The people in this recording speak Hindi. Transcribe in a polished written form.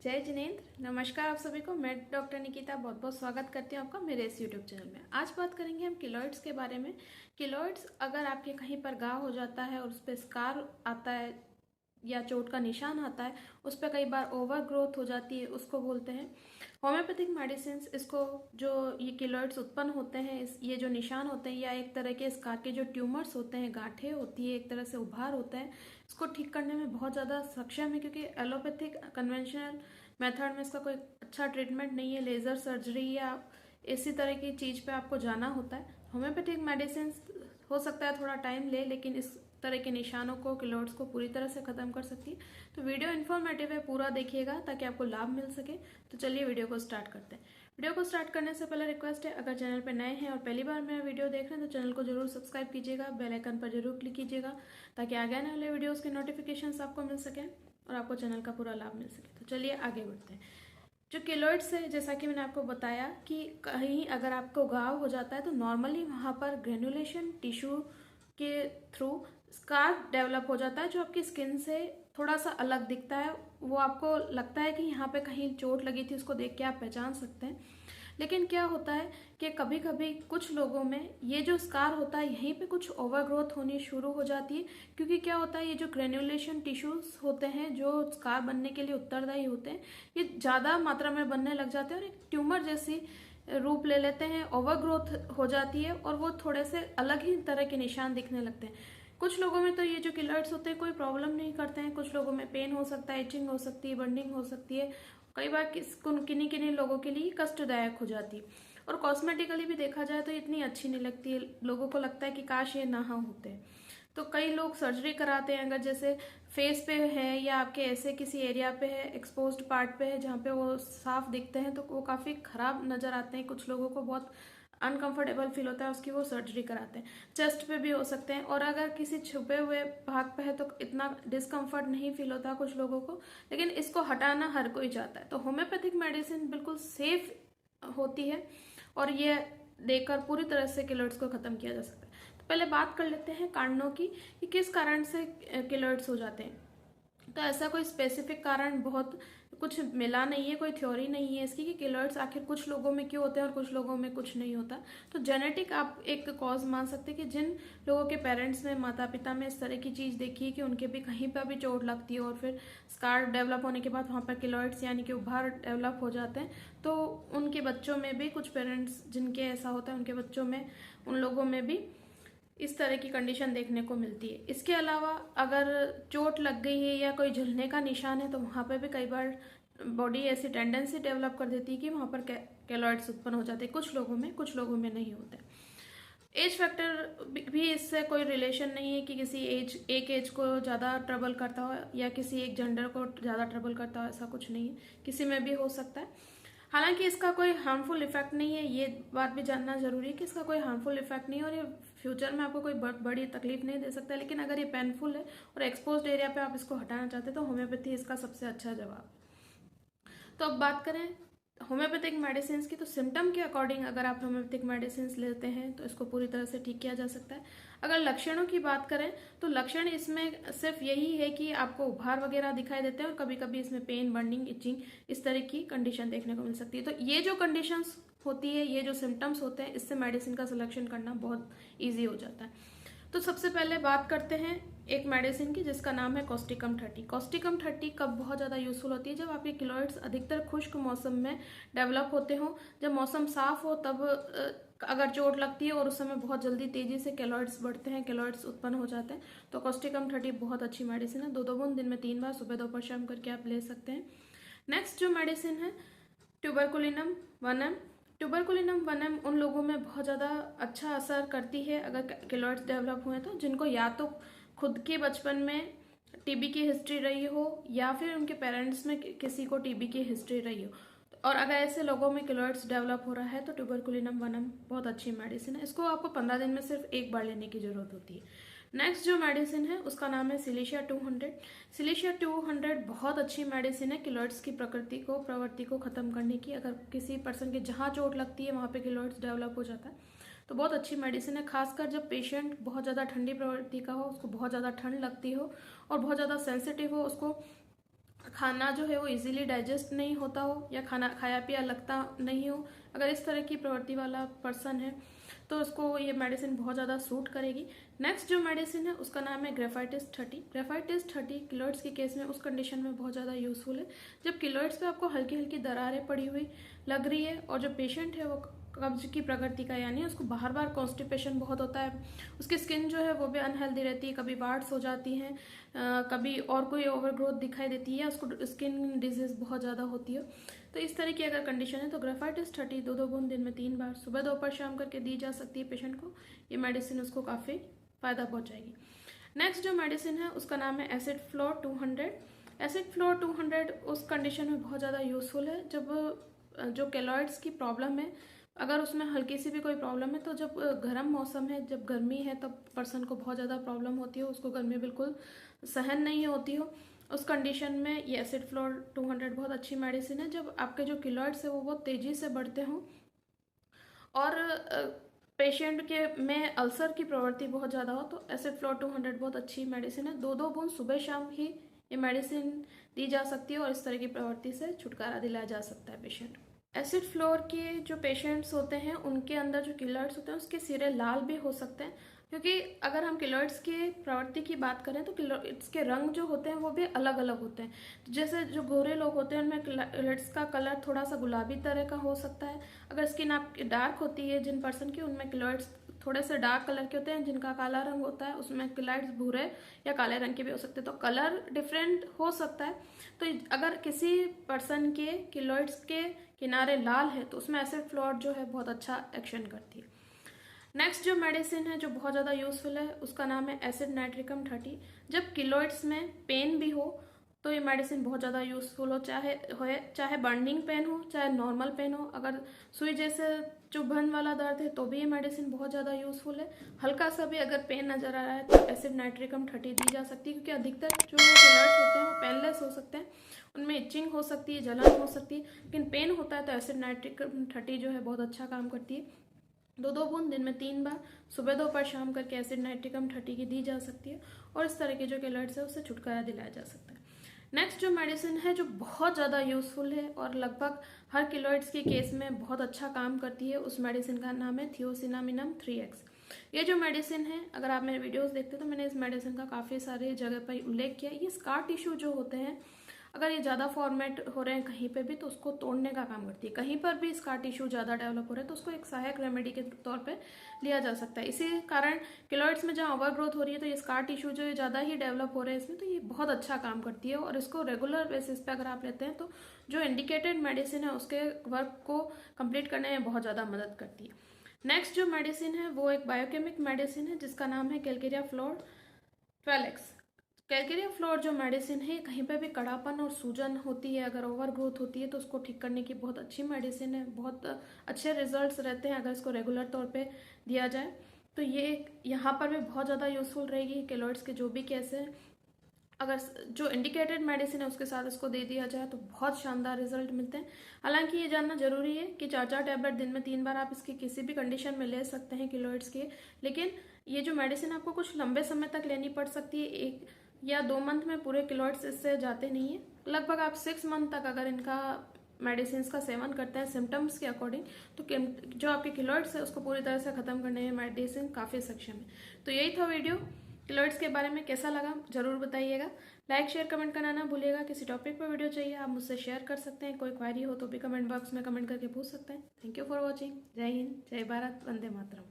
जय जिनेंद्र। नमस्कार आप सभी को। मैं डॉक्टर निकिता बहुत बहुत स्वागत करती हूँ आपका मेरे इस यूट्यूब चैनल में। आज बात करेंगे हम किलॉइड्स के बारे में। किलॉइड्स अगर आपके कहीं पर घाव हो जाता है और उस पर स्कार आता है या चोट का निशान आता है, उस पर कई बार ओवर ग्रोथ हो जाती है, उसको बोलते हैं होम्योपैथिक मेडिसिन। इसको जो ये किलॉइड्स उत्पन्न होते हैं, ये जो निशान होते हैं या एक तरह के स्कार के जो ट्यूमर्स होते हैं, गांठें होती है, एक तरह से उभार होता है, इसको ठीक करने में बहुत ज़्यादा सक्षम है। क्योंकि एलोपैथिक कन्वेंशनल मेथड में इसका कोई अच्छा ट्रीटमेंट नहीं है। लेज़र सर्जरी या इसी तरह की चीज़ पे आपको जाना होता है। होम्योपैथिक मेडिसिन हो सकता है थोड़ा टाइम ले, लेकिन इस तरह के निशानों को, किलॉइड्स को पूरी तरह से खत्म कर सकती है। तो वीडियो इन्फॉर्मेटिव है, पूरा देखिएगा ताकि आपको लाभ मिल सके। तो चलिए वीडियो को स्टार्ट करते हैं। वीडियो को स्टार्ट करने से पहले रिक्वेस्ट है, अगर चैनल पर नए हैं और पहली बार मेरा वीडियो देख रहे हैं तो चैनल को जरूर सब्सक्राइब कीजिएगा, बेल आइकन पर जरूर क्लिक कीजिएगा ताकि आगे आने वाले वीडियोज़ के नोटिफिकेशन आपको मिल सके और आपको चैनल का पूरा लाभ मिल सके। तो चलिए आगे बढ़ते हैं। जो किलॉइड्स है, जैसा कि मैंने आपको बताया कि कहीं अगर आपको घाव हो जाता है तो नॉर्मली वहाँ पर ग्रेनुलेशन टिश्यू के थ्रू स्कार डेवलप हो जाता है, जो आपकी स्किन से थोड़ा सा अलग दिखता है। वो आपको लगता है कि यहाँ पे कहीं चोट लगी थी, उसको देख के आप पहचान सकते हैं। लेकिन क्या होता है कि कभी कभी कुछ लोगों में ये जो स्कार होता है, यहीं पे कुछ ओवरग्रोथ होनी शुरू हो जाती है। क्योंकि क्या होता है, ये जो ग्रेन्युलेशन टिश्यूज होते हैं जो स्कार बनने के लिए उत्तरदायी होते हैं, ये ज़्यादा मात्रा में बनने लग जाते हैं और एक ट्यूमर जैसी रूप ले लेते हैं, ओवरग्रोथ हो जाती है और वो थोड़े से अलग ही तरह के निशान दिखने लगते हैं। कुछ लोगों में तो ये जो किलॉइड्स होते हैं कोई प्रॉब्लम नहीं करते हैं। कुछ लोगों में पेन हो सकता है, इचिंग हो सकती है, बर्निंग हो सकती है। कई बार किन्हीं किन्हीं लोगों के लिए कष्टदायक हो जाती है। और कॉस्मेटिकली भी देखा जाए तो इतनी अच्छी नहीं लगती है। लोगों को लगता है कि काश ये ना होते हैं। तो कई लोग सर्जरी कराते हैं, अगर जैसे फेस पे है या आपके ऐसे किसी एरिया पे है, एक्सपोज्ड पार्ट पे है जहाँ पे वो साफ दिखते हैं, तो वो काफ़ी खराब नज़र आते हैं। कुछ लोगों को बहुत अनकंफर्टेबल फील होता है, उसकी वो सर्जरी कराते हैं। चेस्ट पे भी हो सकते हैं, और अगर किसी छुपे हुए भाग पे है तो इतना डिस्कम्फर्ट नहीं फील होता कुछ लोगों को। लेकिन इसको हटाना हर कोई चाहता है। तो होम्योपैथिक मेडिसिन बिल्कुल सेफ होती है और ये देकर पूरी तरह से किलॉइड्स को खत्म किया जा सकता है। तो पहले बात कर लेते हैं कारणों की कि किस कारण से किलॉइड्स हो जाते हैं। तो ऐसा कोई स्पेसिफिक कारण बहुत कुछ मिला नहीं है, कोई थ्योरी नहीं है इसकी कि किलॉइड्स आखिर कुछ लोगों में क्यों होते हैं और कुछ लोगों में कुछ नहीं होता। तो जेनेटिक आप एक कॉज मान सकते हैं कि जिन लोगों के पेरेंट्स में, माता पिता में इस तरह की चीज़ देखी है कि उनके भी कहीं पर भी चोट लगती है और फिर स्कार डेवलप होने के बाद वहाँ पर किलॉइड्स यानी कि उभार डेवलप हो जाते हैं, तो उनके बच्चों में भी, कुछ पेरेंट्स जिनके ऐसा होता है उनके बच्चों में, उन लोगों में भी इस तरह की कंडीशन देखने को मिलती है। इसके अलावा अगर चोट लग गई है या कोई झुलने का निशान है तो वहाँ पे भी कई बार बॉडी ऐसी टेंडेंसी डेवलप कर देती है कि वहाँ पर केलॉइड्स उत्पन्न हो जाते हैं। कुछ लोगों में नहीं होते। एज फैक्टर भी इससे कोई रिलेशन नहीं है कि किसी एक एज को ज़्यादा ट्रबल करता हो या किसी एक जेंडर को ज़्यादा ट्रबल करता हो, ऐसा कुछ नहीं है। किसी में भी हो सकता है। हालांकि इसका कोई हार्मफुल इफेक्ट नहीं है, ये बात भी जानना जरूरी है कि इसका कोई हार्मफुल इफेक्ट नहीं है और ये फ्यूचर में आपको कोई बड़ी तकलीफ नहीं दे सकता। लेकिन अगर ये पेनफुल है और एक्सपोज्ड एरिया पे आप इसको हटाना चाहते हैं तो होम्योपैथी इसका सबसे अच्छा जवाब। तो अब बात करें होम्योपैथिक मेडिसिन की, तो सिम्टम के अकॉर्डिंग अगर आप होम्योपैथिक मेडिसिन लेते हैं तो इसको पूरी तरह से ठीक किया जा सकता है। अगर लक्षणों की बात करें तो लक्षण इसमें सिर्फ यही है कि आपको उभार वगैरह दिखाई देते हैं और कभी कभी इसमें पेन, बर्निंग, इचिंग इस तरह की कंडीशन देखने को मिल सकती है। तो ये जो कंडीशंस होती है, ये जो सिम्टम्स होते हैं, इससे मेडिसिन का सिलेक्शन करना बहुत ईजी हो जाता है। तो सबसे पहले बात करते हैं एक मेडिसिन की जिसका नाम है कॉस्टिकम 30। कॉस्टिकम 30 कब बहुत ज़्यादा यूजफुल होती है? जब आपके किलॉइड्स अधिकतर खुश्क मौसम में डेवलप होते हो। जब मौसम साफ हो तब अगर चोट लगती है और उस समय बहुत जल्दी तेजी से किलॉइड्स बढ़ते हैं, किलॉइड्स उत्पन्न हो जाते हैं, तो कॉस्टिकम 30 बहुत अच्छी मेडिसिन है। 2-2 बूंद दिन में 3 बार, सुबह दोपहर शाम करके आप ले सकते हैं। नेक्स्ट जो मेडिसिन है ट्यूबरकुलिनम 1M। ट्यूबरकुलिनम 1M उन लोगों में बहुत ज़्यादा अच्छा असर करती है अगर किलॉइड्स डेवलप हुए तो, जिनको या तो खुद के बचपन में टीबी की हिस्ट्री रही हो या फिर उनके पेरेंट्स में किसी को टीबी की हिस्ट्री रही हो। और अगर ऐसे लोगों में किलॉइड्स डेवलप हो रहा है तो ट्यूबरकुलिनम 1M बहुत अच्छी मेडिसिन है। इसको आपको 15 दिन में सिर्फ एक बार लेने की जरूरत होती है। नेक्स्ट जो मेडिसिन है उसका नाम है सिलिशिया 200। सिलिशिया 200 बहुत अच्छी मेडिसिन है किलॉइड्स की प्रवृत्ति को खत्म करने की। अगर किसी पर्सन के जहाँ चोट लगती है वहाँ पे किलॉइड्स डेवलप हो जाता है तो बहुत अच्छी मेडिसिन है। खासकर जब पेशेंट बहुत ज़्यादा ठंडी प्रवृत्ति का हो, उसको बहुत ज़्यादा ठंड लगती हो और बहुत ज़्यादा सेंसिटिव हो, उसको खाना जो है वो इजीली डाइजेस्ट नहीं होता हो या खाना खाया पिया लगता नहीं हो, अगर इस तरह की प्रवृत्ति वाला पर्सन है तो उसको ये मेडिसिन बहुत ज़्यादा सूट करेगी। नेक्स्ट जो मेडिसिन है उसका नाम है ग्रेफाइटिस 30। ग्रेफाइटिस 30 किलोइड्स के केस में उस कंडीशन में बहुत ज़्यादा यूजफुल है जब किलोइड्स पे आपको हल्की हल्की दरारें पड़ी हुई लग रही है और जो पेशेंट है वो कब्ज की प्रकृति का, यानी उसको बार बार कॉन्स्टिपेशन बहुत होता है, उसकी स्किन जो है वो भी अनहेल्दी रहती है, कभी वार्ड्स हो जाती हैं, कभी और कोई ओवरग्रोथ दिखाई देती है, उसको स्किन डिजीज बहुत ज़्यादा होती है। तो इस तरह की अगर कंडीशन है तो ग्रेफाइटिस 30 दो बूंद दिन में 3 बार सुबह दोपहर शाम करके दी जा सकती है पेशेंट को। ये मेडिसिन उसको काफ़ी फ़ायदा पहुंचाएगी। नेक्स्ट जो मेडिसिन है उसका नाम है एसिड फ्लोर 200। एसिड फ्लोर 200 उस कंडीशन में बहुत ज़्यादा यूजफुल है जब जो केलॉइड्स की प्रॉब्लम है, अगर उसमें हल्की सी भी कोई प्रॉब्लम है तो जब गर्म मौसम है, जब गर्मी है, तब पर्सन को बहुत ज़्यादा प्रॉब्लम होती है, उसको गर्मी बिल्कुल सहन नहीं होती हो, उस कंडीशन में ये एसिड फ्लोर 200 बहुत अच्छी मेडिसिन है। जब आपके जो किलॉइड्स है वो बहुत तेज़ी से बढ़ते हों और पेशेंट के में अल्सर की प्रवृत्ति बहुत ज़्यादा हो तो एसिड फ्लोर 200 बहुत अच्छी मेडिसिन है। 2 बूंद सुबह शाम ही ये मेडिसिन दी जा सकती है और इस तरह की प्रवृत्ति से छुटकारा दिलाया जा सकता है पेशेंट को। एसिड फ्लोर के जो पेशेंट्स होते हैं उनके अंदर जो किलॉइड्स होते हैं उसके सिरे लाल भी हो सकते हैं, क्योंकि अगर हम किलॉइड्स की प्रवृत्ति की बात करें तो किलॉइड्स के रंग जो होते हैं वो भी अलग अलग होते हैं। तो जैसे जो गोरे लोग होते हैं उनमें किलॉइड्स का कलर थोड़ा सा गुलाबी तरह का हो सकता है। अगर स्किन आपकी डार्क होती है जिन पर्सन की, उनमें किलॉइड्स थोड़े से डार्क कलर के होते हैं। जिनका काला रंग होता है उसमें किलॉइड्स भूरे या काले रंग के भी हो सकते हैं, तो कलर डिफरेंट हो सकता है। तो अगर किसी पर्सन के किलॉइड्स के किनारे लाल है तो उसमें एसिड फ्लोर जो है बहुत अच्छा एक्शन करती है। नेक्स्ट जो मेडिसिन है जो बहुत ज़्यादा यूजफुल है उसका नाम है एसिड नाइट्रिकम 30। जब किलॉइड्स में पेन भी हो तो ये मेडिसिन बहुत ज़्यादा यूजफुल हो, चाहे बर्निंग पेन हो चाहे नॉर्मल पेन हो, अगर सुई जैसे चुभन वाला दर्द है तो भी ये मेडिसिन बहुत ज़्यादा यूजफुल है। हल्का सा भी अगर पेन नज़र आ रहा है तो एसिड नाइट्रिकम 30 दी जा सकती है, क्योंकि अधिकतर जो किलॉइड्स होते हैं वो पेनलेस हो सकते हैं, उनमें इचिंग हो सकती है, जलन हो सकती है, लेकिन पेन होता है तो एसिड नाइट्रिकम 30 जो है बहुत अच्छा काम करती है। 2 बूंद दिन में 3 बार सुबह दोपहर शाम करके एसिड नाइट्रिकम 30 की दी जा सकती है और इस तरह के जो किलॉइड्स है उससे छुटकारा दिलाया जा सकता है। नेक्स्ट जो मेडिसिन है जो बहुत ज़्यादा यूजफुल है और लगभग हर किलॉइड्स के केस में बहुत अच्छा काम करती है, उस मेडिसिन का नाम है थियोसिनामिनम 3x। ये जो मेडिसिन है, अगर आप मेरे वीडियोस देखते हो तो मैंने इस मेडिसिन का काफ़ी सारे जगह पर उल्लेख किया। ये स्कार टिश्यू जो होते हैं, अगर ये ज़्यादा फॉर्मेट हो रहे हैं कहीं पे भी तो उसको तोड़ने का काम करती है। कहीं पर भी स्कार टिश्यू ज़्यादा डेवलप हो रहा है तो उसको एक सहायक रेमेडी के तौर पे लिया जा सकता है। इसी कारण किलॉइड्स में जहाँ ओवर ग्रोथ हो रही है तो ये स्कार टिश्यू जो है ज़्यादा ही डेवलप हो रहे हैं इसमें, तो ये बहुत अच्छा काम करती है और इसको रेगुलर बेसिस पे अगर आप लेते हैं तो जो इंडिकेटेड मेडिसिन है उसके वर्क को कंप्लीट करने में बहुत ज़्यादा मदद करती है। नेक्स्ट जो मेडिसिन है वो एक बायोकेमिक मेडिसिन है जिसका नाम है Calcarea floor 12x। Calcarea floor जो मेडिसिन है कहीं पे भी कड़ापन और सूजन होती है, अगर ओवर ग्रोथ होती है तो उसको ठीक करने की बहुत अच्छी मेडिसिन है, बहुत अच्छे रिजल्ट्स रहते हैं अगर इसको रेगुलर तौर पे दिया जाए। तो ये यहाँ पर भी बहुत ज़्यादा यूजफुल रहेगी। केलॉइड्स के जो भी केस है, अगर जो इंडिकेटेड मेडिसिन है उसके साथ इसको दे दिया जाए तो बहुत शानदार रिजल्ट मिलते हैं। हालांकि ये जानना जरूरी है कि 4 टैबलेट दिन में 3 बार आप इसकी किसी भी कंडीशन में ले सकते हैं किलॉइड्स के, लेकिन ये जो मेडिसिन आपको कुछ लंबे समय तक लेनी पड़ सकती है। 1 या 2 मंथ में पूरे किलॉइड्स इससे जाते नहीं है। लगभग आप 6 मंथ तक अगर इनका मेडिसिन का सेवन करते हैं सिम्टम्स के अकॉर्डिंग तो जो आपके किलॉइड्स है उसको पूरी तरह से खत्म करने में मेडिसिन काफ़ी सक्षम है। तो यही था वीडियो। किलॉइड्स के बारे में कैसा लगा जरूर बताइएगा। लाइक शेयर कमेंट करना ना भूलिएगा। किसी टॉपिक पर वीडियो चाहिए आप मुझसे शेयर कर सकते हैं। कोई क्वेरी हो तो भी कमेंट बॉक्स में कमेंट करके पूछ सकते हैं। Thank you for watching. जय हिंद, जय भारत, वंदे मातरम।